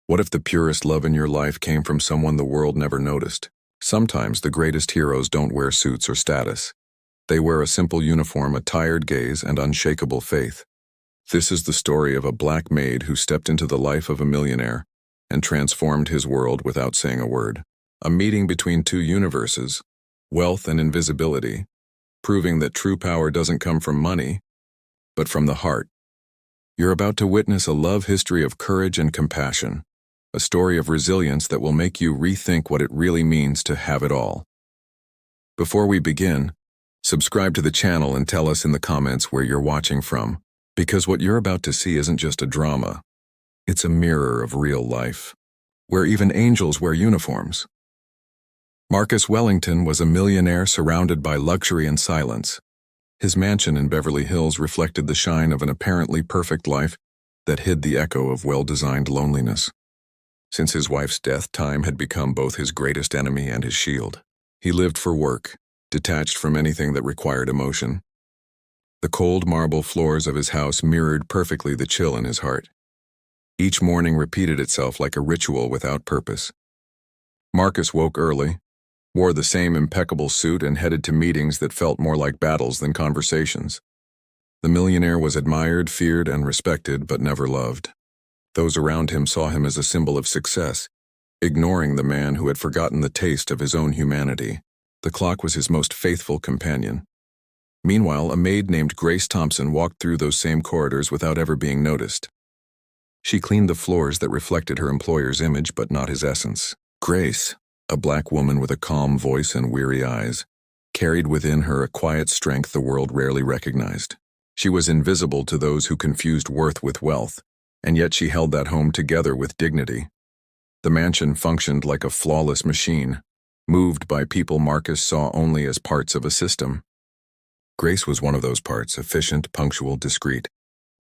What if the purest love in your life came from someone the world never noticed? Sometimes the greatest heroes don't wear suits or status. They wear a simple uniform, a tired gaze, and unshakable faith. This is the story of a black maid who stepped into the life of a millionaire and transformed his world without saying a word. A meeting between two universes, wealth and invisibility, proving that true power doesn't come from money, but from the heart. You're about to witness a love history of courage and compassion, a story of resilience that will make you rethink what it really means to have it all. Before we begin, subscribe to the channel and tell us in the comments where you're watching from, because what you're about to see isn't just a drama. It's a mirror of real life, where even angels wear uniforms. Marcus Wellington was a millionaire surrounded by luxury and silence. His mansion in Beverly Hills reflected the shine of an apparently perfect life that hid the echo of well-designed loneliness. Since his wife's death, time had become both his greatest enemy and his shield. He lived for work, detached from anything that required emotion. The cold marble floors of his house mirrored perfectly the chill in his heart. Each morning repeated itself like a ritual without purpose. Marcus woke early, wore the same impeccable suit, and headed to meetings that felt more like battles than conversations. The millionaire was admired, feared, and respected, but never loved. Those around him saw him as a symbol of success, ignoring the man who had forgotten the taste of his own humanity. The clock was his most faithful companion. Meanwhile, a maid named Grace Thompson walked through those same corridors without ever being noticed. She cleaned the floors that reflected her employer's image but not his essence. Grace, a black woman with a calm voice and weary eyes, carried within her a quiet strength the world rarely recognized. She was invisible to those who confused worth with wealth, and yet she held that home together with dignity. The mansion functioned like a flawless machine, moved by people Marcus saw only as parts of a system. Grace was one of those parts, efficient, punctual, discreet.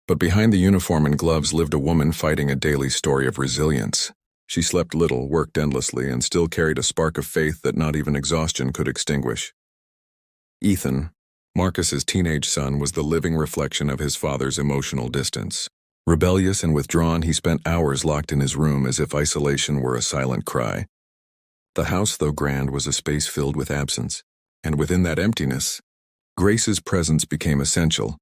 But behind the uniform and gloves lived a woman fighting a daily story of resilience. She slept little, worked endlessly, and still carried a spark of faith that not even exhaustion could extinguish. Ethan, Marcus's teenage son, was the living reflection of his father's emotional distance. Rebellious and withdrawn, he spent hours locked in his room as if isolation were a silent cry. The house, though grand, was a space filled with absence, and within that emptiness, Grace's presence became essential,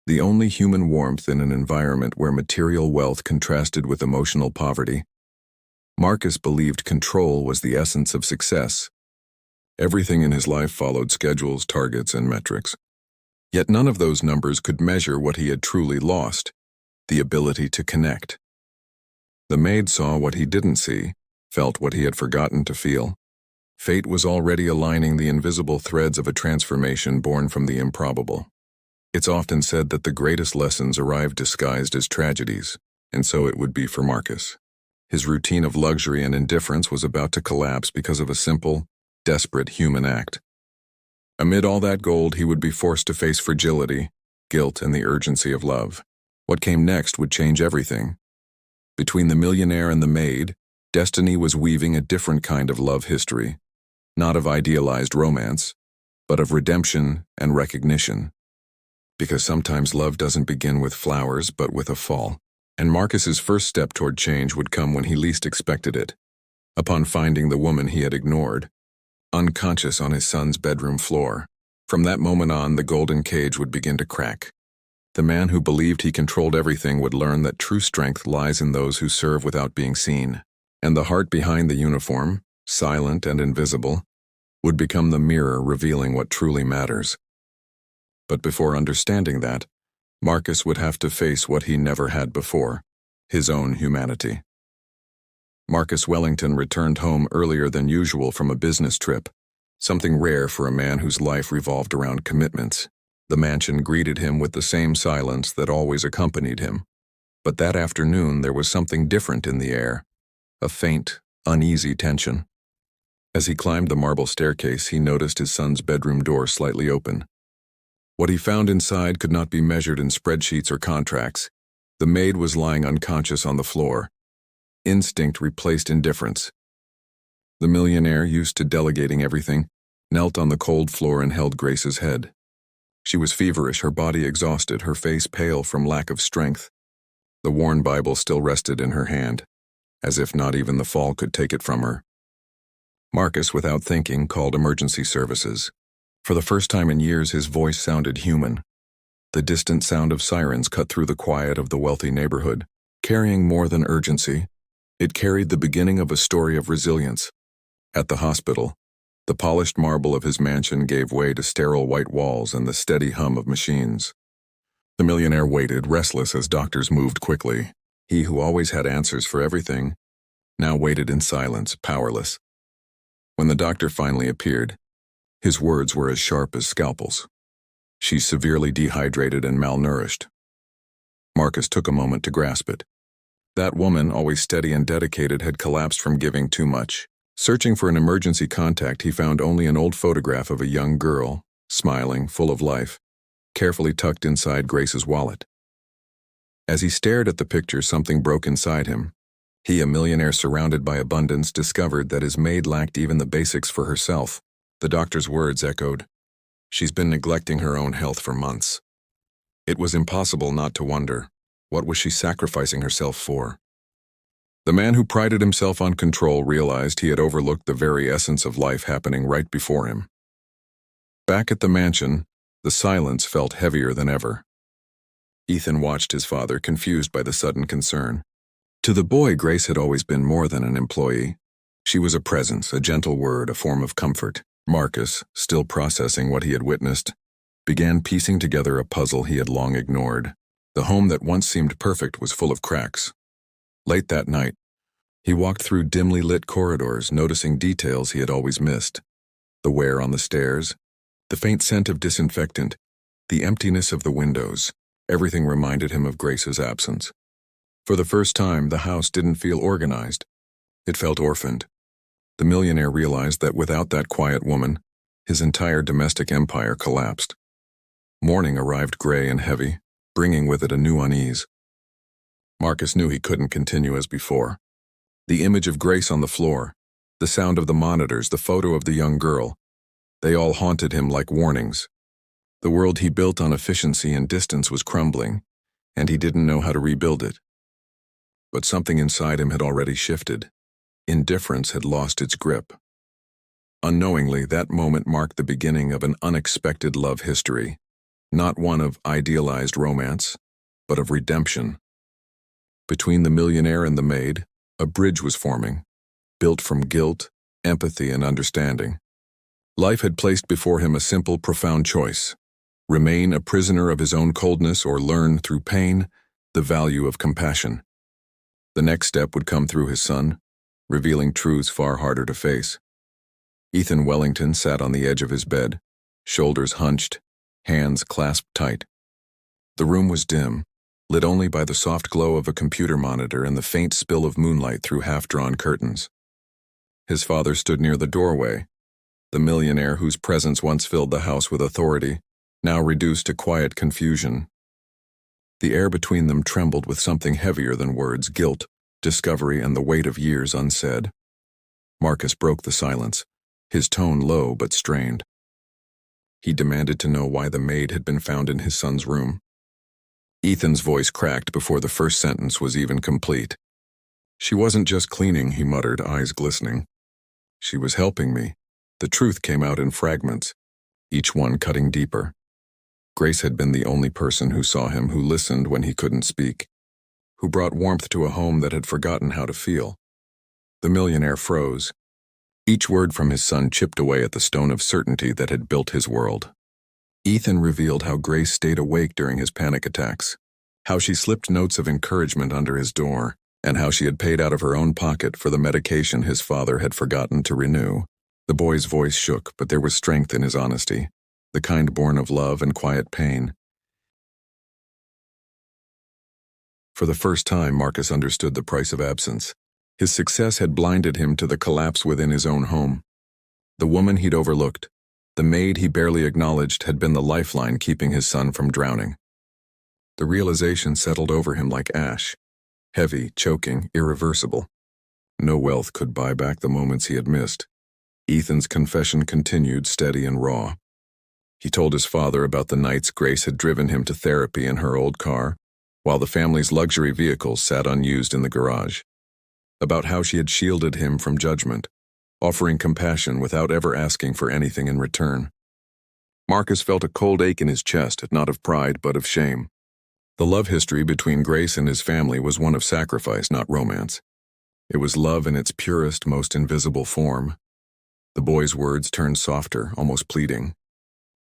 the only human warmth in an environment where material wealth contrasted with emotional poverty. Marcus believed control was the essence of success. Everything in his life followed schedules, targets, and metrics. Yet none of those numbers could measure what he had truly lost: the ability to connect. The maid saw what he didn't see, felt what he had forgotten to feel. Fate was already aligning the invisible threads of a transformation born from the improbable. It's often said that the greatest lessons arrive disguised as tragedies, and so it would be for Marcus. His routine of luxury and indifference was about to collapse because of a simple, desperate human act. Amid all that gold, he would be forced to face fragility, guilt, and the urgency of love. What came next would change everything. Between the millionaire and the maid, destiny was weaving a different kind of love history, not of idealized romance, but of redemption and recognition. Because sometimes love doesn't begin with flowers, but with a fall. And Marcus's first step toward change would come when he least expected it, upon finding the woman he had ignored, unconscious on his son's bedroom floor. From that moment on, the golden cage would begin to crack. The man who believed he controlled everything would learn that true strength lies in those who serve without being seen. And the heart behind the uniform, silent and invisible, would become the mirror revealing what truly matters. But before understanding that, Marcus would have to face what he never had before: his own humanity. Marcus Wellington returned home earlier than usual from a business trip, something rare for a man whose life revolved around commitments. The mansion greeted him with the same silence that always accompanied him. But that afternoon there was something different in the air, a faint, uneasy tension. As he climbed the marble staircase, he noticed his son's bedroom door slightly open. What he found inside could not be measured in spreadsheets or contracts. The maid was lying unconscious on the floor. Instinct replaced indifference. The millionaire, used to delegating everything, knelt on the cold floor and held Grace's head. She was feverish, her body exhausted, her face pale from lack of strength. The worn Bible still rested in her hand. as if not even the fall could take it from her. Marcus, without thinking, called emergency services. For the first time in years, his voice sounded human. The distant sound of sirens cut through the quiet of the wealthy neighborhood, carrying more than urgency. It carried the beginning of a story of resilience. At the hospital, the polished marble of his mansion gave way to sterile white walls and the steady hum of machines. The millionaire waited, restless as doctors moved quickly. He who always had answers for everything, now waited in silence, powerless. When the doctor finally appeared, his words were as sharp as scalpels. "She's severely dehydrated and malnourished." Marcus took a moment to grasp it. That woman, always steady and dedicated, had collapsed from giving too much. Searching for an emergency contact, he found only an old photograph of a young girl, smiling, full of life, carefully tucked inside Grace's wallet. As he stared at the picture, something broke inside him. He, a millionaire surrounded by abundance, discovered that his maid lacked even the basics for herself. The doctor's words echoed. She's been neglecting her own health for months. It was impossible not to wonder, what was she sacrificing herself for? The man who prided himself on control realized he had overlooked the very essence of life happening right before him. Back at the mansion, the silence felt heavier than ever. Ethan watched his father, confused by the sudden concern. To the boy, Grace had always been more than an employee. She was a presence, a gentle word, a form of comfort. Marcus, still processing what he had witnessed, began piecing together a puzzle he had long ignored. The home that once seemed perfect was full of cracks. Late that night, he walked through dimly lit corridors, noticing details he had always missed. The wear on the stairs, the faint scent of disinfectant, the emptiness of the windows. Everything reminded him of Grace's absence. For the first time, the house didn't feel organized. It felt orphaned. The millionaire realized that without that quiet woman, his entire domestic empire collapsed. Morning arrived gray and heavy, bringing with it a new unease. Marcus knew he couldn't continue as before. The image of Grace on the floor, the sound of the monitors, the photo of the young girl, they all haunted him like warnings. The world he built on efficiency and distance was crumbling, and he didn't know how to rebuild it. But something inside him had already shifted. Indifference had lost its grip. Unknowingly, that moment marked the beginning of an unexpected love history, not one of idealized romance, but of redemption. Between the millionaire and the maid, a bridge was forming, built from guilt, empathy, and understanding. Life had placed before him a simple, profound choice: remain a prisoner of his own coldness or learn, through pain, the value of compassion. The next step would come through his son, revealing truths far harder to face. Ethan Wellington sat on the edge of his bed, shoulders hunched, hands clasped tight. The room was dim, lit only by the soft glow of a computer monitor and the faint spill of moonlight through half-drawn curtains. His father stood near the doorway, the millionaire whose presence once filled the house with authority, now reduced to quiet confusion. The air between them trembled with something heavier than words: guilt, discovery, and the weight of years unsaid. Marcus broke the silence, his tone low but strained. He demanded to know why the maid had been found in his son's room. Ethan's voice cracked before the first sentence was even complete. "She wasn't just cleaning," he muttered, eyes glistening. "She was helping me." The truth came out in fragments, each one cutting deeper. Grace had been the only person who saw him, who listened when he couldn't speak, who brought warmth to a home that had forgotten how to feel. The millionaire froze. Each word from his son chipped away at the stone of certainty that had built his world. Ethan revealed how Grace stayed awake during his panic attacks, how she slipped notes of encouragement under his door, and how she had paid out of her own pocket for the medication his father had forgotten to renew. The boy's voice shook, but there was strength in his honesty, the kind born of love and quiet pain. For the first time, Marcus understood the price of absence. His success had blinded him to the collapse within his own home. The woman he'd overlooked, the maid he barely acknowledged, had been the lifeline keeping his son from drowning. The realization settled over him like ash, heavy, choking, irreversible. No wealth could buy back the moments he had missed. Ethan's confession continued, steady and raw. He told his father about the nights Grace had driven him to therapy in her old car, while the family's luxury vehicles sat unused in the garage. about how she had shielded him from judgment, offering compassion without ever asking for anything in return. Marcus felt a cold ache in his chest, not of pride but of shame. The love history between Grace and his family was one of sacrifice, not romance. It was love in its purest, most invisible form. The boy's words turned softer, almost pleading.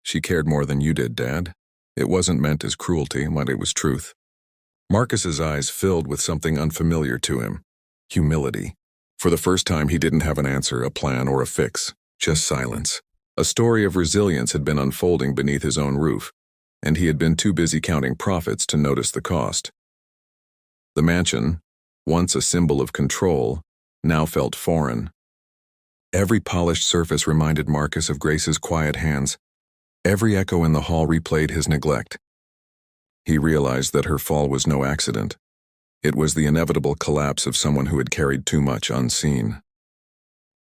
"She cared more than you did, Dad. It wasn't meant as cruelty, but it was truth." Marcus's eyes filled with something unfamiliar to him: humility. For the first time, he didn't have an answer, a plan, or a fix, just silence. A story of resilience had been unfolding beneath his own roof, and he had been too busy counting profits to notice the cost. The mansion, once a symbol of control, now felt foreign. Every polished surface reminded Marcus of Grace's quiet hands. Every echo in the hall replayed his neglect. He realized that her fall was no accident. It was the inevitable collapse of someone who had carried too much unseen.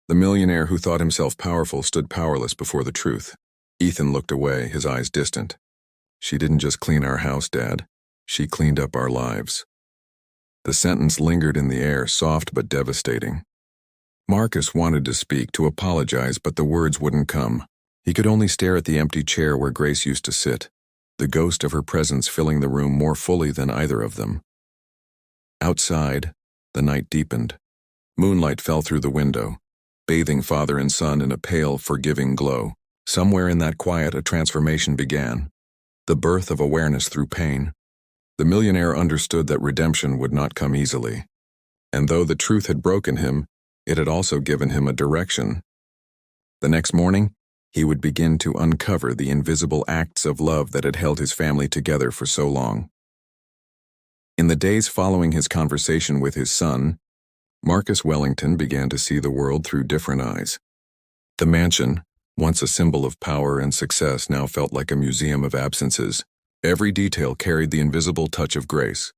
The millionaire who thought himself powerful stood powerless before the truth. Ethan looked away, his eyes distant. "She didn't just clean our house, Dad. She cleaned up our lives." The sentence lingered in the air, soft but devastating. Marcus wanted to speak, to apologize, but the words wouldn't come. He could only stare at the empty chair where Grace used to sit, the ghost of her presence filling the room more fully than either of them. Outside, the night deepened. Moonlight fell through the window, bathing father and son in a pale, forgiving glow. Somewhere in that quiet, a transformation began. The birth of awareness through pain. The millionaire understood that redemption would not come easily. And though the truth had broken him, it had also given him a direction. The next morning, he would begin to uncover the invisible acts of love that had held his family together for so long. In the days following his conversation with his son, Marcus Wellington began to see the world through different eyes. The mansion, once a symbol of power and success, now felt like a museum of absences. Every detail carried the invisible touch of Grace,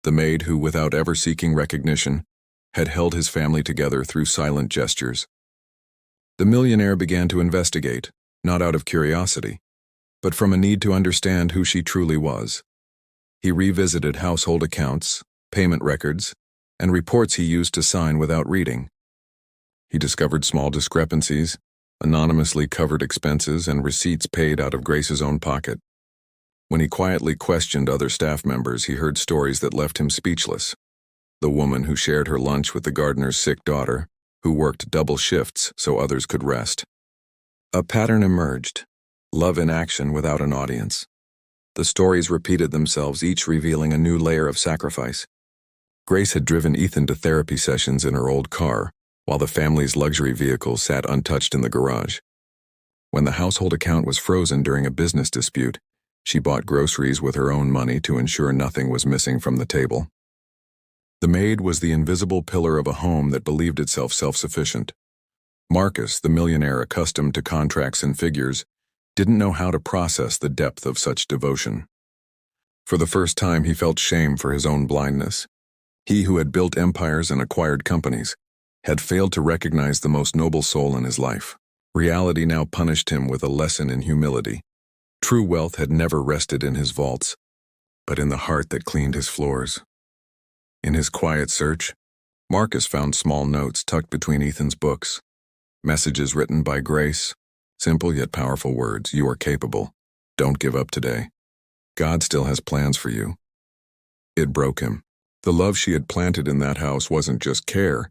the maid who, without ever seeking recognition, had held his family together through silent gestures. The millionaire began to investigate, not out of curiosity, but from a need to understand who she truly was. He revisited household accounts, payment records, and reports he used to sign without reading. He discovered small discrepancies, anonymously covered expenses, and receipts paid out of Grace's own pocket. When he quietly questioned other staff members, he heard stories that left him speechless. The woman who shared her lunch with the gardener's sick daughter, who worked double shifts so others could rest. A pattern emerged: love in action without an audience. The stories repeated themselves, each revealing a new layer of sacrifice. Grace had driven Ethan to therapy sessions in her old car, while the family's luxury vehicle sat untouched in the garage. When the household account was frozen during a business dispute, she bought groceries with her own money to ensure nothing was missing from the table. The maid was the invisible pillar of a home that believed itself self-sufficient. Marcus, the millionaire accustomed to contracts and figures, didn't know how to process the depth of such devotion. For the first time, he felt shame for his own blindness. He who had built empires and acquired companies had failed to recognize the most noble soul in his life. Reality now punished him with a lesson in humility. True wealth had never rested in his vaults, but in the heart that cleaned his floors. In his quiet search, Marcus found small notes tucked between Ethan's books, messages written by Grace, simple yet powerful words: "You are capable. Don't give up today. God still has plans for you." It broke him. The love she had planted in that house wasn't just care,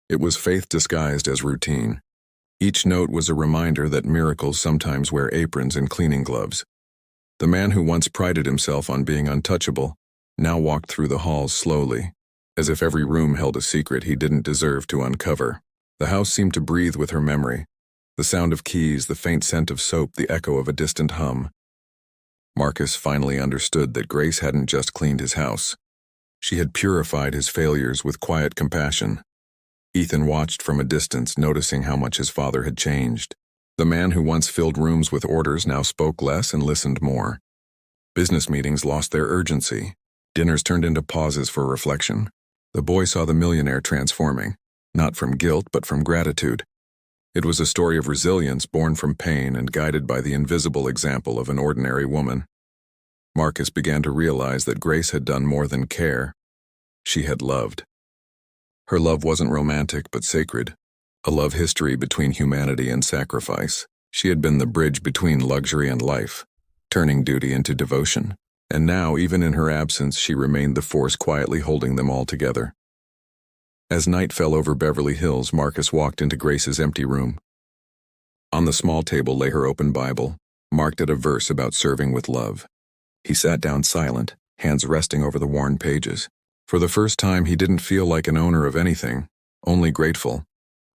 it was faith disguised as routine. Each note was a reminder that miracles sometimes wear aprons and cleaning gloves. The man who once prided himself on being untouchable now walked through the halls slowly, as if every room held a secret he didn't deserve to uncover. The house seemed to breathe with her memory, the sound of keys, the faint scent of soap, the echo of a distant hum. Marcus finally understood that Grace hadn't just cleaned his house. She had purified his failures with quiet compassion. Ethan watched from a distance, noticing how much his father had changed. The man who once filled rooms with orders now spoke less and listened more. Business meetings lost their urgency. Dinners turned into pauses for reflection. The boy saw the millionaire transforming, not from guilt but from gratitude. It was a story of resilience born from pain and guided by the invisible example of an ordinary woman. Marcus began to realize that Grace had done more than care. She had loved. Her love wasn't romantic but sacred, a love history between humanity and sacrifice. She had been the bridge between luxury and life, turning duty into devotion. And now, even in her absence, she remained the force quietly holding them all together. As night fell over Beverly Hills, Marcus walked into Grace's empty room. On the small table lay her open Bible, marked at a verse about serving with love. He sat down silent, hands resting over the worn pages. For the first time, he didn't feel like an owner of anything, only grateful.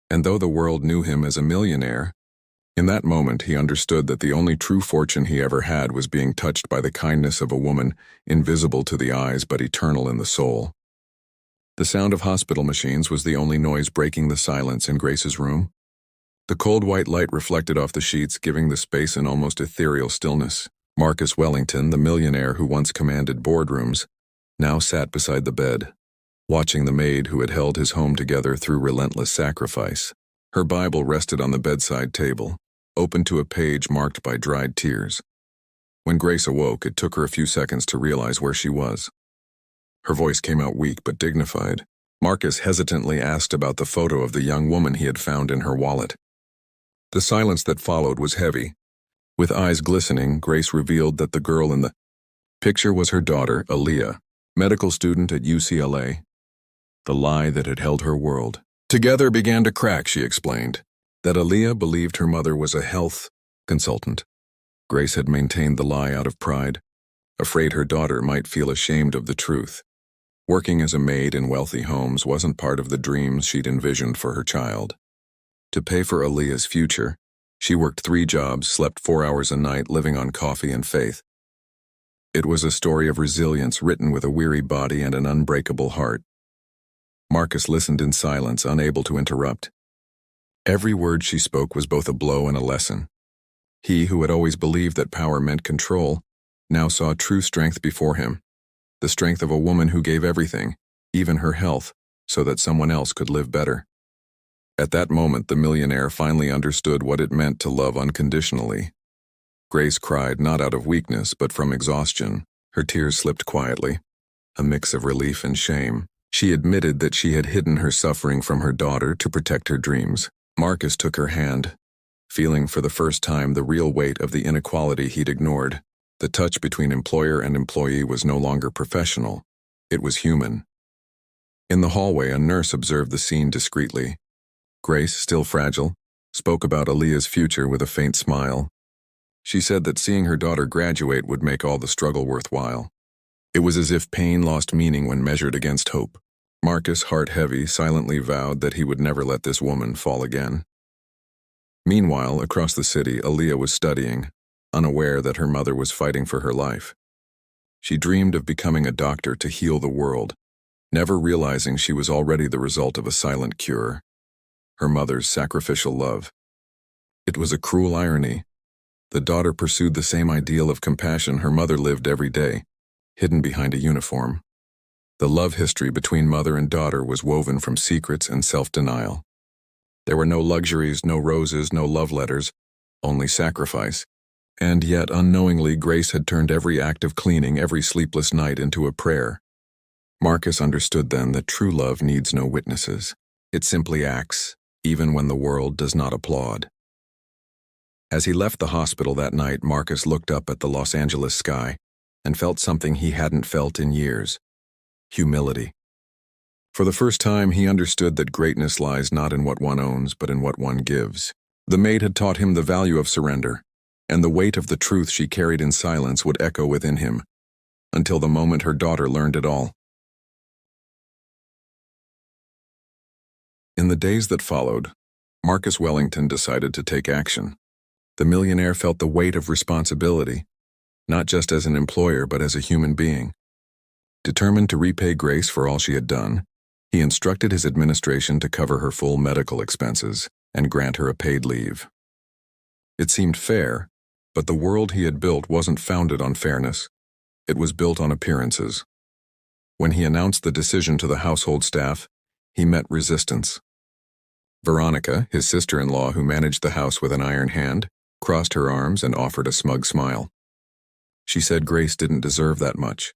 And though the world knew him as a millionaire, in that moment he understood that the only true fortune he ever had was being touched by the kindness of a woman, invisible to the eyes but eternal in the soul. The sound of hospital machines was the only noise breaking the silence in Grace's room. The cold white light reflected off the sheets, giving the space an almost ethereal stillness. Marcus Wellington, the millionaire who once commanded boardrooms, now sat beside the bed, watching the maid who had held his home together through relentless sacrifice. Her Bible rested on the bedside table, open to a page marked by dried tears. When Grace awoke, it took her a few seconds to realize where she was. Her voice came out weak but dignified. Marcus hesitantly asked about the photo of the young woman he had found in her wallet. The silence that followed was heavy. With eyes glistening, Grace revealed that the girl in the picture was her daughter, Aaliyah, medical student at UCLA. The lie that had held her world together began to crack, she explained. That Aaliyah believed her mother was a health consultant. Grace had maintained the lie out of pride, afraid her daughter might feel ashamed of the truth. Working as a maid in wealthy homes wasn't part of the dreams she'd envisioned for her child. To pay for Aaliyah's future, she worked 3 jobs, slept 4 hours a night, living on coffee and faith. It was a story of resilience written with a weary body and an unbreakable heart. Marcus listened in silence, unable to interrupt. Every word she spoke was both a blow and a lesson. He, who had always believed that power meant control, now saw true strength before him. The strength of a woman who gave everything, even her health, so that someone else could live better. At that moment, the millionaire finally understood what it meant to love unconditionally. Grace cried not out of weakness, but from exhaustion. Her tears slipped quietly, a mix of relief and shame. She admitted that she had hidden her suffering from her daughter to protect her dreams. Marcus took her hand, feeling for the first time the real weight of the inequality he'd ignored. The touch between employer and employee was no longer professional. It was human. In the hallway, a nurse observed the scene discreetly. Grace, still fragile, spoke about Aaliyah's future with a faint smile. She said that seeing her daughter graduate would make all the struggle worthwhile. It was as if pain lost meaning when measured against hope. Marcus, heart heavy, silently vowed that he would never let this woman fall again. Meanwhile, across the city, Aaliyah was studying, unaware that her mother was fighting for her life. She dreamed of becoming a doctor to heal the world, never realizing she was already the result of a silent cure. Her mother's sacrificial love. It was a cruel irony. The daughter pursued the same ideal of compassion her mother lived every day, hidden behind a uniform. The love history between mother and daughter was woven from secrets and self-denial. There were no luxuries, no roses, no love letters, only sacrifice. And yet, unknowingly, Grace had turned every act of cleaning, every sleepless night into a prayer. Marcus understood then that true love needs no witnesses. It simply acts, even when the world does not applaud. As he left the hospital that night, Marcus looked up at the Los Angeles sky and felt something he hadn't felt in years: humility. For the first time, he understood that greatness lies not in what one owns, but in what one gives. The maid had taught him the value of surrender, and the weight of the truth she carried in silence would echo within him, until the moment her daughter learned it all. In the days that followed, Marcus Wellington decided to take action. The millionaire felt the weight of responsibility, not just as an employer but as a human being. Determined to repay Grace for all she had done, he instructed his administration to cover her full medical expenses and grant her a paid leave. It seemed fair, but the world he had built wasn't founded on fairness. It was built on appearances. When he announced the decision to the household staff, he met resistance. Veronica, his sister-in-law who managed the house with an iron hand, crossed her arms and offered a smug smile. She said Grace didn't deserve that much.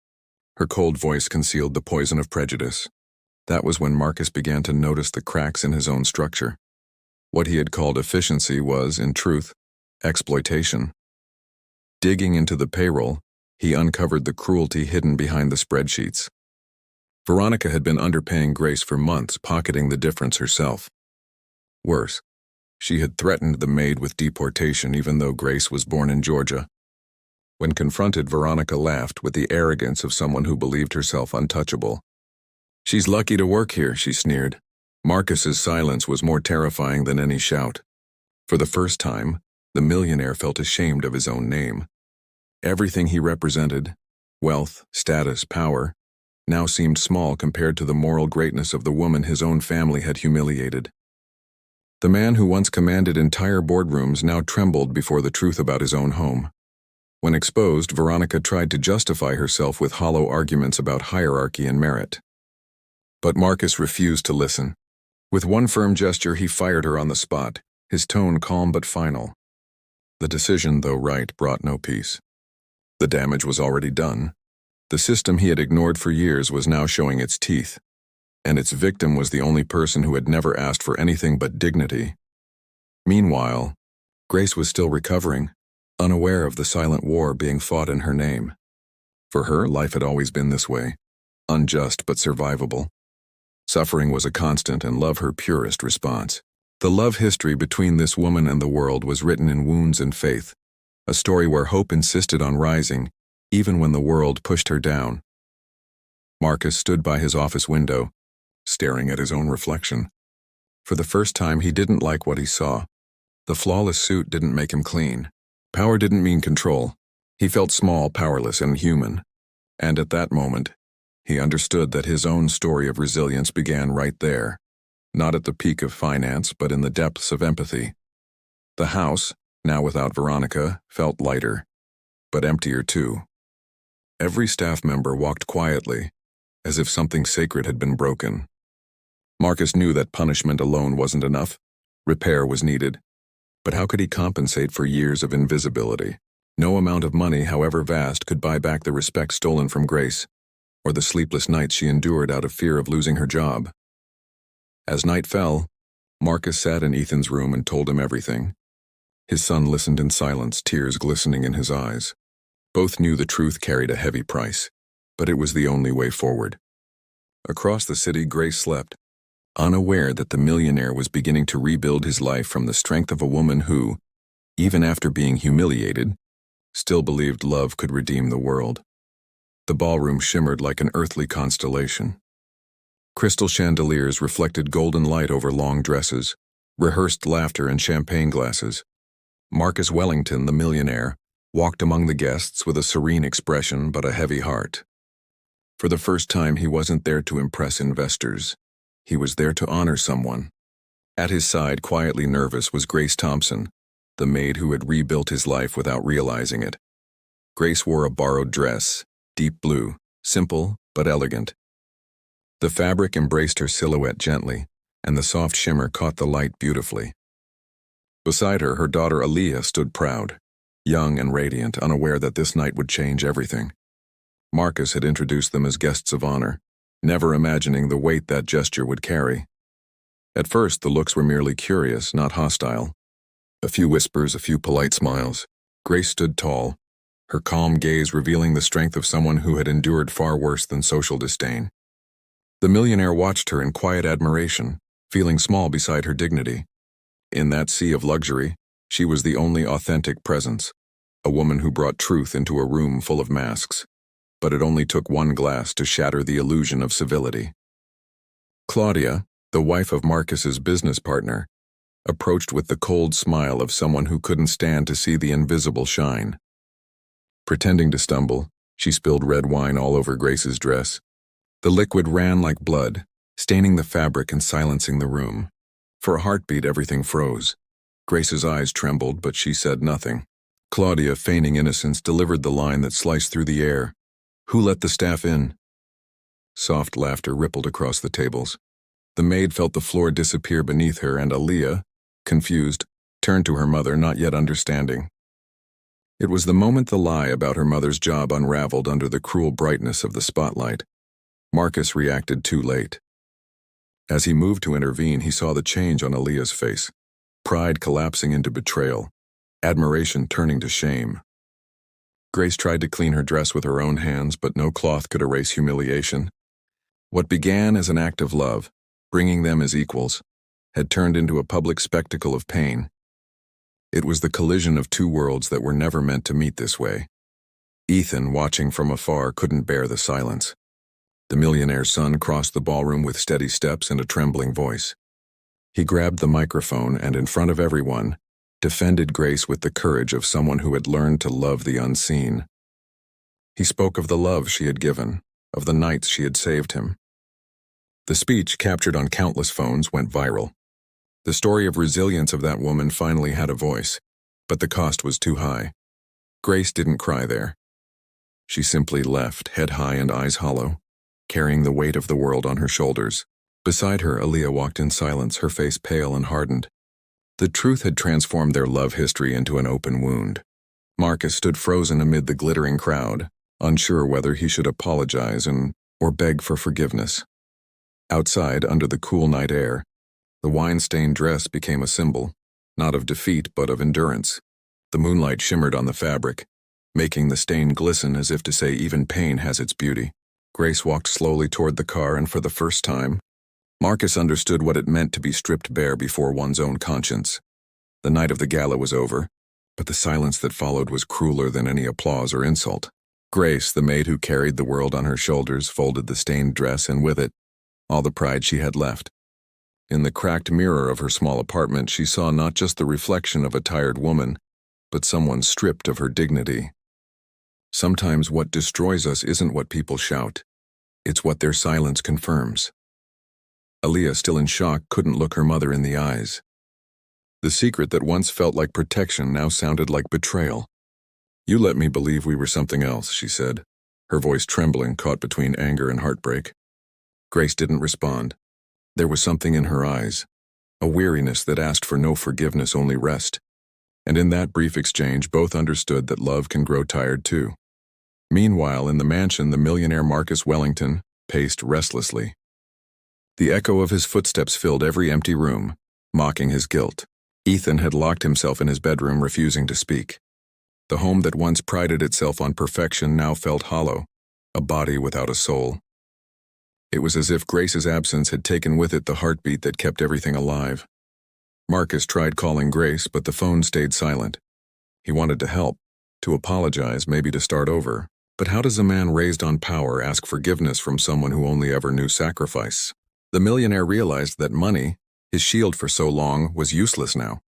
Her cold voice concealed the poison of prejudice. That was when Marcus began to notice the cracks in his own structure. What he had called efficiency was, in truth, exploitation. Digging into the payroll, he uncovered the cruelty hidden behind the spreadsheets. Veronica had been underpaying Grace for months, pocketing the difference herself. Worse, she had threatened the maid with deportation even though Grace was born in Georgia. When confronted, Veronica laughed with the arrogance of someone who believed herself untouchable. "She's lucky to work here," she sneered. Marcus's silence was more terrifying than any shout. For the first time, the millionaire felt ashamed of his own name. Everything he represented, wealth, status, power, now seemed small compared to the moral greatness of the woman his own family had humiliated. The man who once commanded entire boardrooms now trembled before the truth about his own home. When exposed, Veronica tried to justify herself with hollow arguments about hierarchy and merit. But Marcus refused to listen. With one firm gesture, he fired her on the spot, his tone calm but final. The decision, though right, brought no peace. The damage was already done. The system he had ignored for years was now showing its teeth, and its victim was the only person who had never asked for anything but dignity. Meanwhile, Grace was still recovering, unaware of the silent war being fought in her name. For her, life had always been this way, unjust but survivable. Suffering was a constant and love her purest response. The love history between this woman and the world was written in wounds and faith, a story where hope insisted on rising, even when the world pushed her down. Marcus stood by his office window, staring at his own reflection. For the first time, he didn't like what he saw. The flawless suit didn't make him clean. Power didn't mean control. He felt small, powerless, and human. And at that moment, he understood that his own story of resilience began right there, not at the peak of finance, but in the depths of empathy. The house, now without Veronica, felt lighter, but emptier too. Every staff member walked quietly, as if something sacred had been broken. Marcus knew that punishment alone wasn't enough. Repair was needed. But how could he compensate for years of invisibility? No amount of money, however vast, could buy back the respect stolen from Grace, or the sleepless nights she endured out of fear of losing her job. As night fell, Marcus sat in Ethan's room and told him everything. His son listened in silence, tears glistening in his eyes. Both knew the truth carried a heavy price, but it was the only way forward. Across the city, Grace slept, unaware that the millionaire was beginning to rebuild his life from the strength of a woman who, even after being humiliated, still believed love could redeem the world. The ballroom shimmered like an earthly constellation. Crystal chandeliers reflected golden light over long dresses, rehearsed laughter and champagne glasses. Marcus Wellington, the millionaire, walked among the guests with a serene expression but a heavy heart. For the first time, he wasn't there to impress investors. He was there to honor someone. At his side, quietly nervous, was Grace Thompson, the maid who had rebuilt his life without realizing it. Grace wore a borrowed dress, deep blue, simple but elegant. The fabric embraced her silhouette gently, and the soft shimmer caught the light beautifully. Beside her, her daughter Aaliyah stood proud, young and radiant, unaware that this night would change everything. Marcus had introduced them as guests of honor, never imagining the weight that gesture would carry. At first, the looks were merely curious, not hostile. A few whispers, a few polite smiles. Grace stood tall, her calm gaze revealing the strength of someone who had endured far worse than social disdain. The millionaire watched her in quiet admiration, feeling small beside her dignity. In that sea of luxury, she was the only authentic presence, a woman who brought truth into a room full of masks. But it only took one glass to shatter the illusion of civility. Claudia, the wife of Marcus's business partner, approached with the cold smile of someone who couldn't stand to see the invisible shine. Pretending to stumble, she spilled red wine all over Grace's dress. The liquid ran like blood, staining the fabric and silencing the room. For a heartbeat, everything froze. Grace's eyes trembled, but she said nothing. Claudia, feigning innocence, delivered the line that sliced through the air. "Who let the staff in?" Soft laughter rippled across the tables. The maid felt the floor disappear beneath her, and Aaliyah, confused, turned to her mother, not yet understanding. It was the moment the lie about her mother's job unraveled under the cruel brightness of the spotlight. Marcus reacted too late. As he moved to intervene, he saw the change on Aaliyah's face. Pride collapsing into betrayal. Admiration turning to shame. Grace tried to clean her dress with her own hands, but no cloth could erase humiliation. What began as an act of love, bringing them as equals, had turned into a public spectacle of pain. It was the collision of two worlds that were never meant to meet this way. Ethan, watching from afar, couldn't bear the silence. The millionaire's son crossed the ballroom with steady steps and a trembling voice. He grabbed the microphone and, in front of everyone, defended Grace with the courage of someone who had learned to love the unseen. He spoke of the love she had given, of the nights she had saved him. The speech, captured on countless phones, went viral. The story of resilience of that woman finally had a voice, but the cost was too high. Grace didn't cry there. She simply left, head high and eyes hollow, carrying the weight of the world on her shoulders. Beside her, Aaliyah walked in silence, her face pale and hardened. The truth had transformed their love history into an open wound. Marcus stood frozen amid the glittering crowd, unsure whether he should apologize or beg for forgiveness. Outside, under the cool night air, the wine-stained dress became a symbol, not of defeat but of endurance. The moonlight shimmered on the fabric, making the stain glisten as if to say even pain has its beauty. Grace walked slowly toward the car, and for the first time, Marcus understood what it meant to be stripped bare before one's own conscience. The night of the gala was over, but the silence that followed was crueler than any applause or insult. Grace, the maid who carried the world on her shoulders, folded the stained dress, and with it, all the pride she had left. In the cracked mirror of her small apartment, she saw not just the reflection of a tired woman, but someone stripped of her dignity. Sometimes what destroys us isn't what people shout. It's what their silence confirms. Aaliyah, still in shock, couldn't look her mother in the eyes. The secret that once felt like protection now sounded like betrayal. "You let me believe we were something else," she said, her voice trembling, caught between anger and heartbreak. Grace didn't respond. There was something in her eyes, a weariness that asked for no forgiveness, only rest. And in that brief exchange, both understood that love can grow tired too. Meanwhile, in the mansion, the millionaire Marcus Wellington paced restlessly. The echo of his footsteps filled every empty room, mocking his guilt. Ethan had locked himself in his bedroom, refusing to speak. The home that once prided itself on perfection now felt hollow, a body without a soul. It was as if Grace's absence had taken with it the heartbeat that kept everything alive. Marcus tried calling Grace, but the phone stayed silent. He wanted to help, to apologize, maybe to start over. But how does a man raised on power ask forgiveness from someone who only ever knew sacrifice? The millionaire realized that money, his shield for so long, was useless now.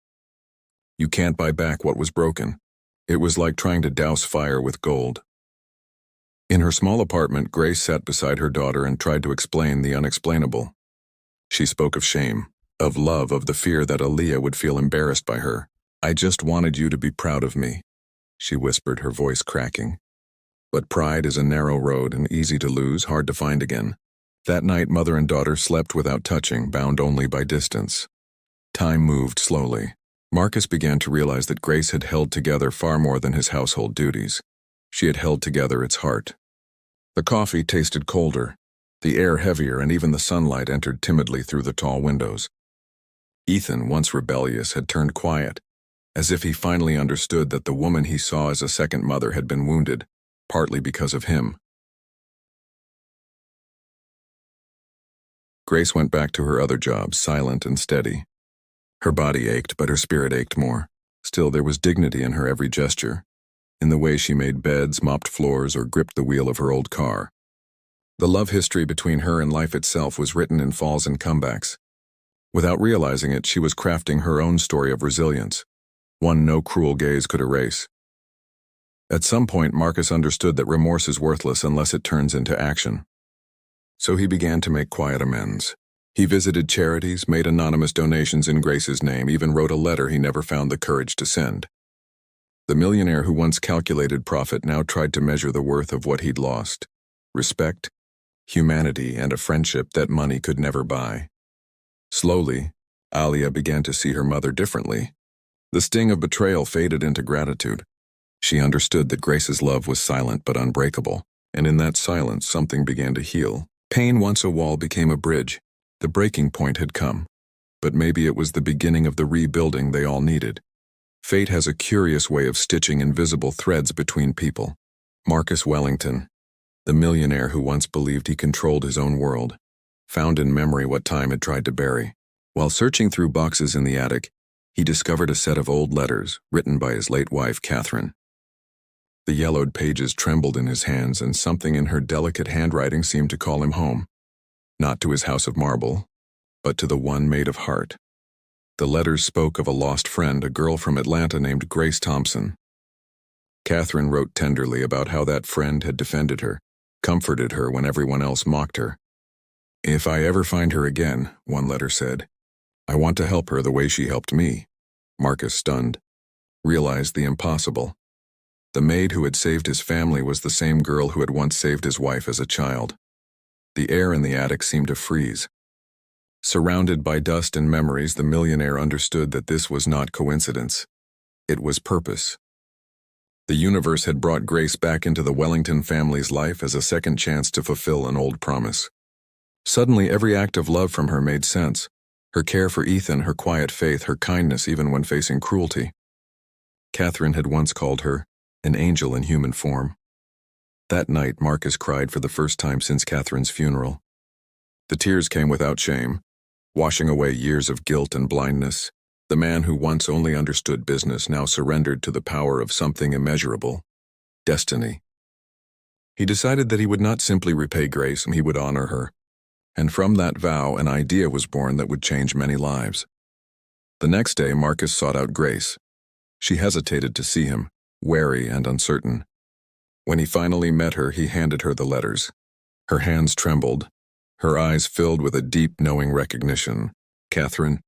You can't buy back what was broken. It was like trying to douse fire with gold. In her small apartment, Grace sat beside her daughter and tried to explain the unexplainable. She spoke of shame, of love, of the fear that Aaliyah would feel embarrassed by her. "I just wanted you to be proud of me," she whispered, her voice cracking. But pride is a narrow road and easy to lose, hard to find again. That night, mother and daughter slept without touching, bound only by distance. Time moved slowly. Marcus began to realize that Grace had held together far more than his household duties. She had held together its heart. The coffee tasted colder, the air heavier, and even the sunlight entered timidly through the tall windows. Ethan, once rebellious, had turned quiet, as if he finally understood that the woman he saw as a second mother had been wounded, partly because of him. Grace went back to her other job, silent and steady. Her body ached, but her spirit ached more. Still, there was dignity in her every gesture, in the way she made beds, mopped floors, or gripped the wheel of her old car. The love history between her and life itself was written in falls and comebacks. Without realizing it, she was crafting her own story of resilience, one no cruel gaze could erase. At some point, Marcus understood that remorse is worthless unless it turns into action. So he began to make quiet amends. He visited charities, made anonymous donations in Grace's name, even wrote a letter he never found the courage to send. The millionaire who once calculated profit now tried to measure the worth of what he'd lost: respect, humanity, and a friendship that money could never buy. Slowly, Aaliyah began to see her mother differently. The sting of betrayal faded into gratitude. She understood that Grace's love was silent but unbreakable, and in that silence something began to heal. Pain, once a wall, became a bridge. The breaking point had come, but maybe it was the beginning of the rebuilding they all needed. Fate has a curious way of stitching invisible threads between people. Marcus Wellington, the millionaire who once believed he controlled his own world, found in memory what time had tried to bury. While searching through boxes in the attic, he discovered a set of old letters written by his late wife, Catherine. The yellowed pages trembled in his hands, and something in her delicate handwriting seemed to call him home. Not to his house of marble, but to the one made of heart. The letters spoke of a lost friend, a girl from Atlanta named Grace Thompson. Catherine wrote tenderly about how that friend had defended her, comforted her when everyone else mocked her. "If I ever find her again," one letter said, "I want to help her the way she helped me." Marcus, stunned, realized the impossible. The maid who had saved his family was the same girl who had once saved his wife as a child. The air in the attic seemed to freeze. Surrounded by dust and memories, the millionaire understood that this was not coincidence. It was purpose. The universe had brought Grace back into the Wellington family's life as a second chance to fulfill an old promise. Suddenly, every act of love from her made sense. Her care for Ethan, her quiet faith, her kindness even when facing cruelty. Catherine had once called her an angel in human form. That night, Marcus cried for the first time since Catherine's funeral. The tears came without shame, washing away years of guilt and blindness. The man who once only understood business now surrendered to the power of something immeasurable: destiny. He decided that he would not simply repay Grace, he would honor her. And from that vow, an idea was born that would change many lives. The next day, Marcus sought out Grace. She hesitated to see him, wary and uncertain. When he finally met her, he handed her the letters. Her hands trembled, her eyes filled with a deep, knowing recognition. "Catherine,"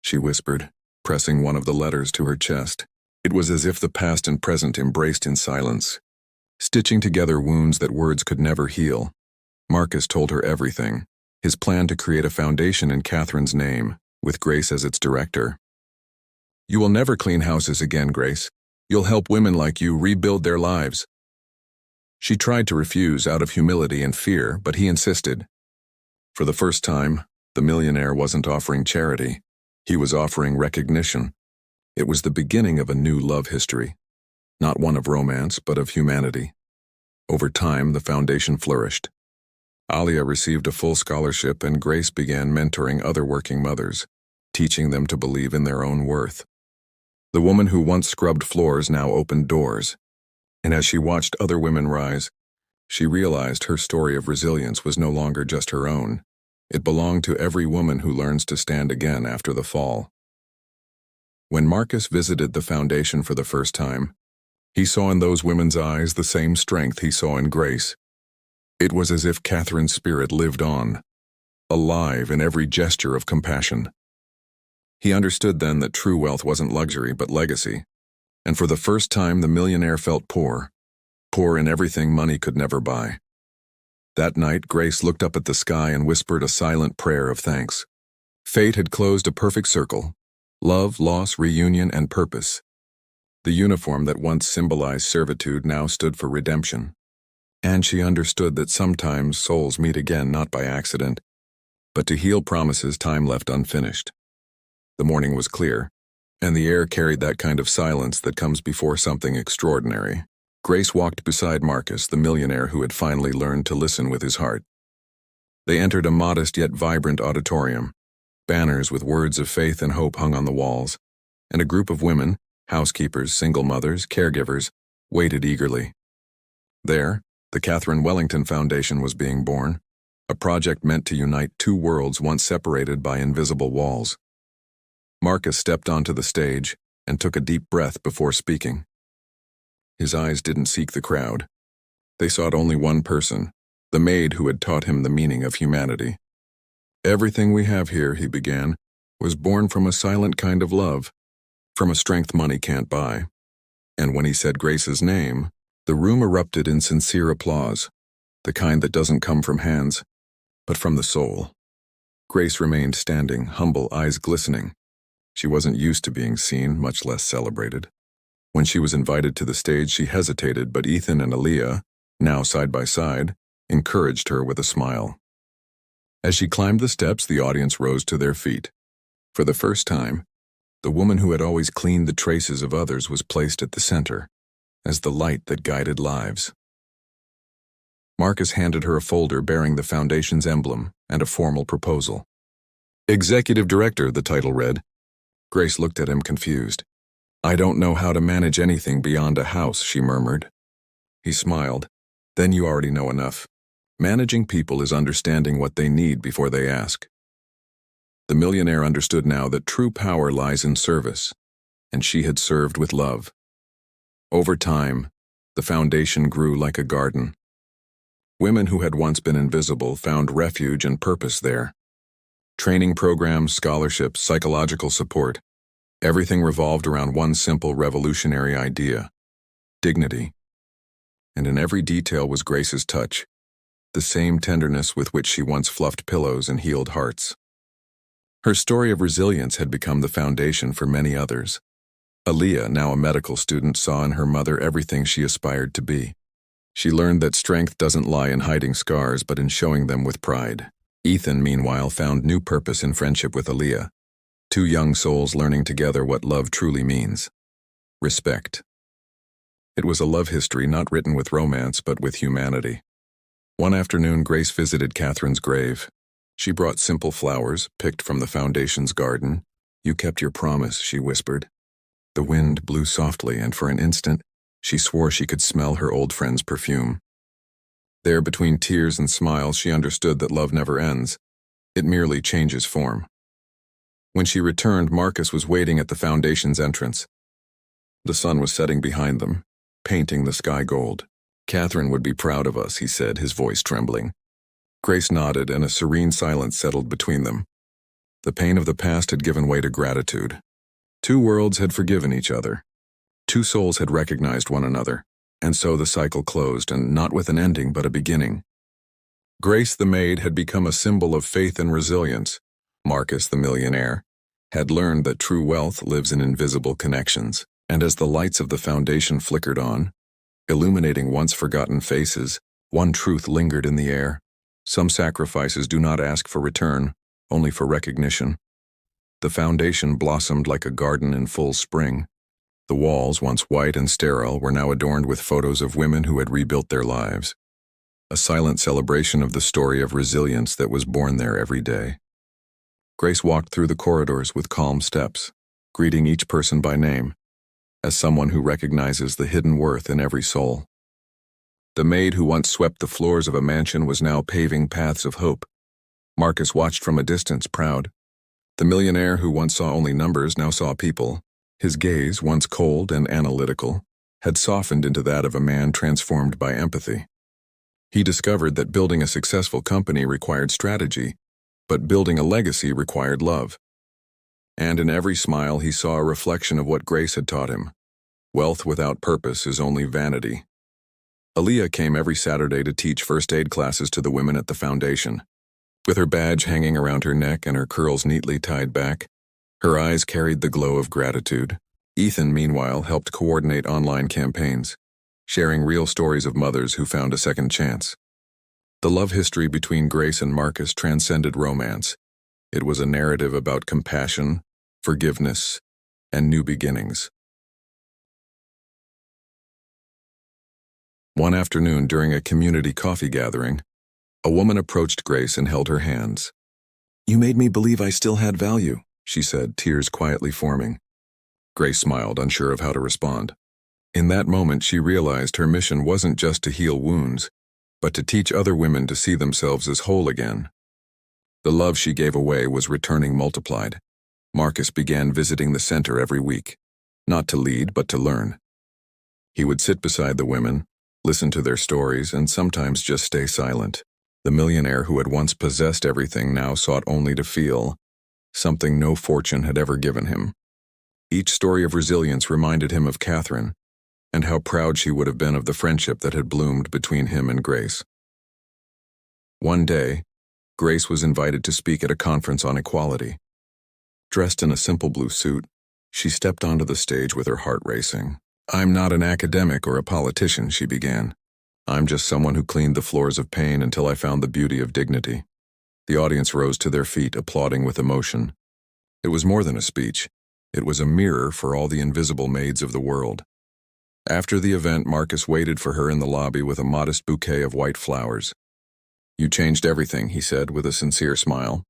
she whispered, pressing one of the letters to her chest. It was as if the past and present embraced in silence, stitching together wounds that words could never heal. Marcus told her everything, his plan to create a foundation in Catherine's name, with Grace as its director. "You will never clean houses again, Grace. You'll help women like you rebuild their lives." She tried to refuse out of humility and fear, but he insisted. For the first time, the millionaire wasn't offering charity. He was offering recognition. It was the beginning of a new love history. Not one of romance, but of humanity. Over time, the foundation flourished. Alia received a full scholarship, and Grace began mentoring other working mothers, teaching them to believe in their own worth. The woman who once scrubbed floors now opened doors. And as she watched other women rise, she realized her story of resilience was no longer just her own. It belonged to every woman who learns to stand again after the fall. When Marcus visited the foundation for the first time, he saw in those women's eyes the same strength he saw in Grace. It was as if Catherine's spirit lived on, alive in every gesture of compassion. He understood then that true wealth wasn't luxury but legacy, and for the first time the millionaire felt poor in everything money could never buy. That night, Grace looked up at the sky and whispered a silent prayer of thanks. Fate had closed a perfect circle: love, loss, reunion, and purpose. The uniform that once symbolized servitude now stood for redemption. And she understood that sometimes souls meet again not by accident, but to heal promises time left unfinished. The morning was clear, and the air carried that kind of silence that comes before something extraordinary. Grace walked beside Marcus, the millionaire who had finally learned to listen with his heart. They entered a modest yet vibrant auditorium. Banners with words of faith and hope hung on the walls, and a group of women, housekeepers, single mothers, caregivers, waited eagerly. There, the Catherine Wellington Foundation was being born, a project meant to unite two worlds once separated by invisible walls. Marcus stepped onto the stage and took a deep breath before speaking. His eyes didn't seek the crowd. They sought only one person, the maid who had taught him the meaning of humanity. "Everything we have here," he began, "was born from a silent kind of love, from a strength money can't buy." And when he said Grace's name, the room erupted in sincere applause, the kind that doesn't come from hands, but from the soul. Grace remained standing, humble, eyes glistening. She wasn't used to being seen, much less celebrated. When she was invited to the stage, she hesitated, but Ethan and Aaliyah, now side by side, encouraged her with a smile. As she climbed the steps, the audience rose to their feet. For the first time, the woman who had always cleaned the traces of others was placed at the center, as the light that guided lives. Marcus handed her a folder bearing the foundation's emblem and a formal proposal. Executive Director, the title read. Grace looked at him confused. I don't know how to manage anything beyond a house, she murmured. He smiled. Then you already know enough. Managing people is understanding what they need before they ask. The millionaire understood now that true power lies in service, and she had served with love. Over time, the foundation grew like a garden. Women who had once been invisible found refuge and purpose there. Training programs, scholarships, psychological support, everything revolved around one simple revolutionary idea: dignity. And in every detail was Grace's touch, the same tenderness with which she once fluffed pillows and healed hearts. Her story of resilience had become the foundation for many others. Aaliyah, now a medical student, saw in her mother everything she aspired to be. She learned that strength doesn't lie in hiding scars, but in showing them with pride. Ethan, meanwhile, found new purpose in friendship with Aaliyah, two young souls learning together what love truly means: respect. It was a love history not written with romance, but with humanity. One afternoon, Grace visited Catherine's grave. She brought simple flowers, picked from the foundation's garden. You kept your promise, she whispered. The wind blew softly, and for an instant, she swore she could smell her old friend's perfume. There, between tears and smiles, she understood that love never ends. It merely changes form. When she returned, Marcus was waiting at the foundation's entrance. The sun was setting behind them, painting the sky gold. Catherine would be proud of us, he said, his voice trembling. Grace nodded, and a serene silence settled between them. The pain of the past had given way to gratitude. Two worlds had forgiven each other. Two souls had recognized one another, and so the cycle closed, and not with an ending, but a beginning. Grace, the maid, had become a symbol of faith and resilience. Marcus, the millionaire, had learned that true wealth lives in invisible connections, and as the lights of the foundation flickered on, illuminating once forgotten faces, one truth lingered in the air. Some sacrifices do not ask for return, only for recognition. The foundation blossomed like a garden in full spring. The walls, once white and sterile, were now adorned with photos of women who had rebuilt their lives. A silent celebration of the story of resilience that was born there every day. Grace walked through the corridors with calm steps, greeting each person by name, as someone who recognizes the hidden worth in every soul. The maid who once swept the floors of a mansion was now paving paths of hope. Marcus watched from a distance, proud. The millionaire who once saw only numbers now saw people. His gaze, once cold and analytical, had softened into that of a man transformed by empathy. He discovered that building a successful company required strategy, but building a legacy required love. And in every smile he saw a reflection of what Grace had taught him. Wealth without purpose is only vanity. Aaliyah came every Saturday to teach first aid classes to the women at the foundation. With her badge hanging around her neck and her curls neatly tied back, her eyes carried the glow of gratitude. Ethan, meanwhile, helped coordinate online campaigns, sharing real stories of mothers who found a second chance. The love history between Grace and Marcus transcended romance. It was a narrative about compassion, forgiveness, and new beginnings. One afternoon during a community coffee gathering, a woman approached Grace and held her hands. "You made me believe I still had value," she said, tears quietly forming. Grace smiled, unsure of how to respond. In that moment, she realized her mission wasn't just to heal wounds, but to teach other women to see themselves as whole again. The love she gave away was returning multiplied. Marcus began visiting the center every week, not to lead, but to learn. He would sit beside the women, listen to their stories, and sometimes just stay silent. The millionaire who had once possessed everything now sought only to feel, something no fortune had ever given him. Each story of resilience reminded him of Catherine, and how proud she would have been of the friendship that had bloomed between him and Grace. One day, Grace was invited to speak at a conference on equality. Dressed in a simple blue suit, she stepped onto the stage with her heart racing. "I'm not an academic or a politician," she began. "I'm just someone who cleaned the floors of pain until I found the beauty of dignity." The audience rose to their feet, applauding with emotion. It was more than a speech. It was a mirror for all the invisible maids of the world. After the event, Marcus waited for her in the lobby with a modest bouquet of white flowers. "You changed everything," he said with a sincere smile.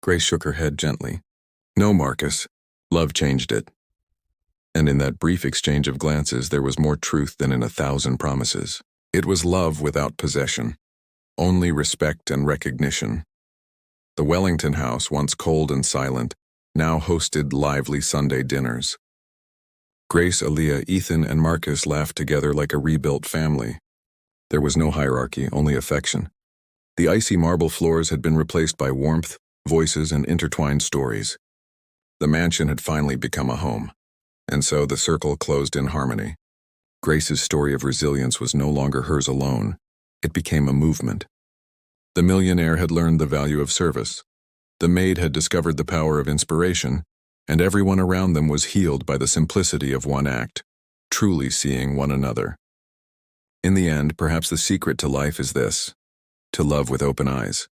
Grace shook her head gently. "No, Marcus. Love changed it." And in that brief exchange of glances, there was more truth than in 1,000 promises. It was love without possession, only respect and recognition. The Wellington house, once cold and silent, now hosted lively Sunday dinners. Grace, Aaliyah, Ethan, and Marcus laughed together like a rebuilt family. There was no hierarchy, only affection. The icy marble floors had been replaced by warmth, voices, and intertwined stories. The mansion had finally become a home, and so the circle closed in harmony. Grace's story of resilience was no longer hers alone. It became a movement. The millionaire had learned the value of service. The maid had discovered the power of inspiration, and everyone around them was healed by the simplicity of one act, truly seeing one another. In the end, perhaps the secret to life is this: to love with open eyes.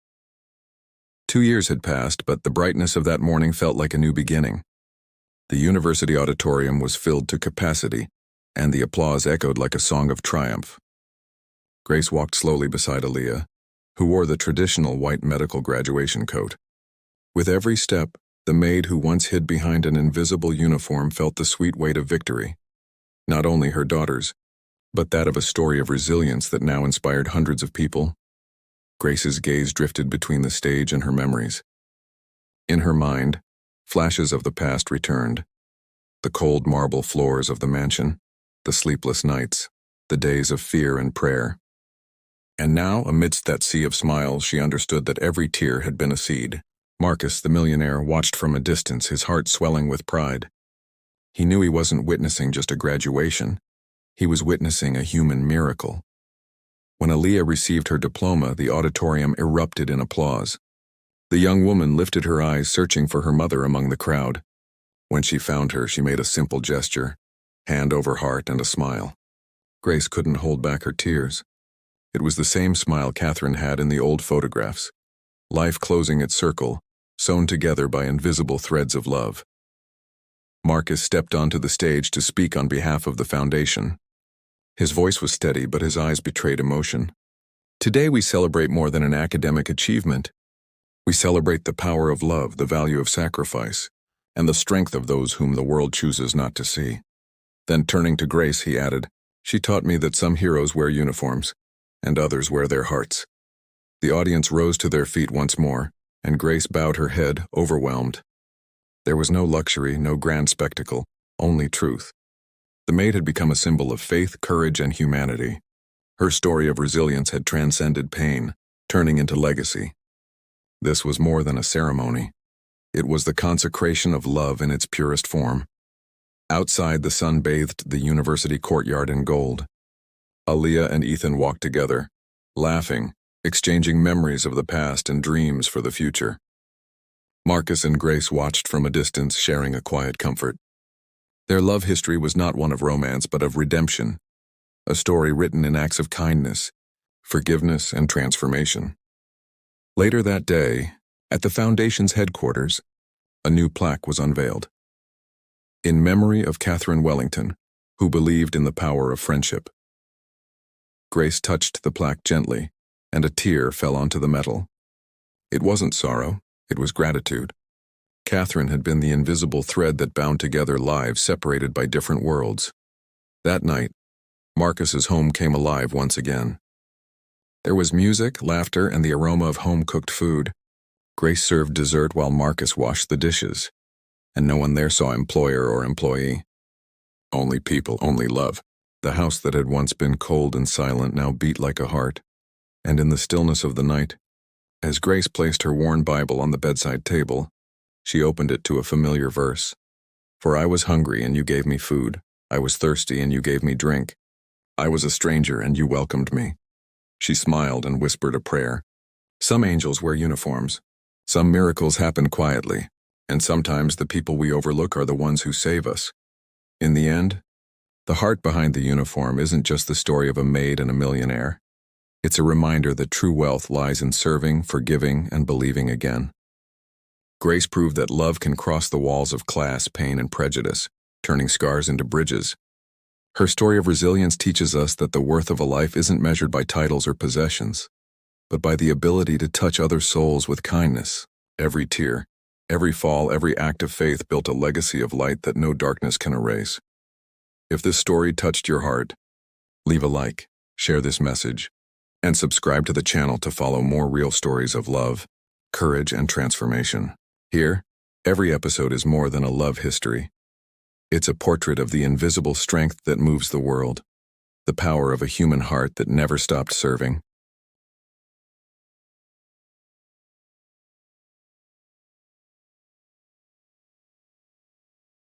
2 years had passed, but the brightness of that morning felt like a new beginning. The university auditorium was filled to capacity, and the applause echoed like a song of triumph. Grace walked slowly beside Aaliyah, who wore the traditional white medical graduation coat. With every step, the maid who once hid behind an invisible uniform felt the sweet weight of victory. Not only her daughter's, but that of a story of resilience that now inspired hundreds of people. Grace's gaze drifted between the stage and her memories. In her mind, flashes of the past returned. The cold marble floors of the mansion, the sleepless nights, the days of fear and prayer. And now, amidst that sea of smiles, she understood that every tear had been a seed. Marcus, the millionaire, watched from a distance, his heart swelling with pride. He knew he wasn't witnessing just a graduation. He was witnessing a human miracle. When Aaliyah received her diploma, the auditorium erupted in applause. The young woman lifted her eyes, searching for her mother among the crowd. When she found her, she made a simple gesture, hand over heart and a smile. Grace couldn't hold back her tears. It was the same smile Catherine had in the old photographs. Life closing its circle, sewn together by invisible threads of love. Marcus stepped onto the stage to speak on behalf of the foundation. His voice was steady, but his eyes betrayed emotion. Today we celebrate more than an academic achievement. We celebrate the power of love, the value of sacrifice, and the strength of those whom the world chooses not to see. Then turning to Grace, he added, "She taught me that some heroes wear uniforms, and others wear their hearts." The audience rose to their feet once more, and Grace bowed her head, overwhelmed. There was no luxury, no grand spectacle, only truth. The maid had become a symbol of faith, courage, and humanity. Her story of resilience had transcended pain, turning into legacy. This was more than a ceremony. It was the consecration of love in its purest form. Outside, the sun bathed the university courtyard in gold. Aaliyah and Ethan walked together, laughing, exchanging memories of the past and dreams for the future. Marcus and Grace watched from a distance, sharing a quiet comfort. Their love history was not one of romance, but of redemption, a story written in acts of kindness, forgiveness, and transformation. Later that day, at the Foundation's headquarters, a new plaque was unveiled. In memory of Catherine Wellington, who believed in the power of friendship. Grace touched the plaque gently, and a tear fell onto the metal. It wasn't sorrow, it was gratitude. Catherine had been the invisible thread that bound together lives separated by different worlds. That night, Marcus's home came alive once again. There was music, laughter, and the aroma of home-cooked food. Grace served dessert while Marcus washed the dishes, and no one there saw employer or employee. Only people, only love. The house that had once been cold and silent now beat like a heart. And in the stillness of the night, as Grace placed her worn Bible on the bedside table, she opened it to a familiar verse. "For I was hungry and you gave me food. I was thirsty and you gave me drink. I was a stranger and you welcomed me." She smiled and whispered a prayer. Some angels wear uniforms. Some miracles happen quietly, and sometimes the people we overlook are the ones who save us. In the end, the heart behind the uniform isn't just the story of a maid and a millionaire. It's a reminder that true wealth lies in serving, forgiving, and believing again. Grace proved that love can cross the walls of class, pain, and prejudice, turning scars into bridges. Her story of resilience teaches us that the worth of a life isn't measured by titles or possessions, but by the ability to touch other souls with kindness. Every tear, every fall, every act of faith built a legacy of light that no darkness can erase. If this story touched your heart, leave a like, share this message, and subscribe to the channel to follow more real stories of love, courage, and transformation. Here, every episode is more than a love history. It's a portrait of the invisible strength that moves the world, the power of a human heart that never stopped serving,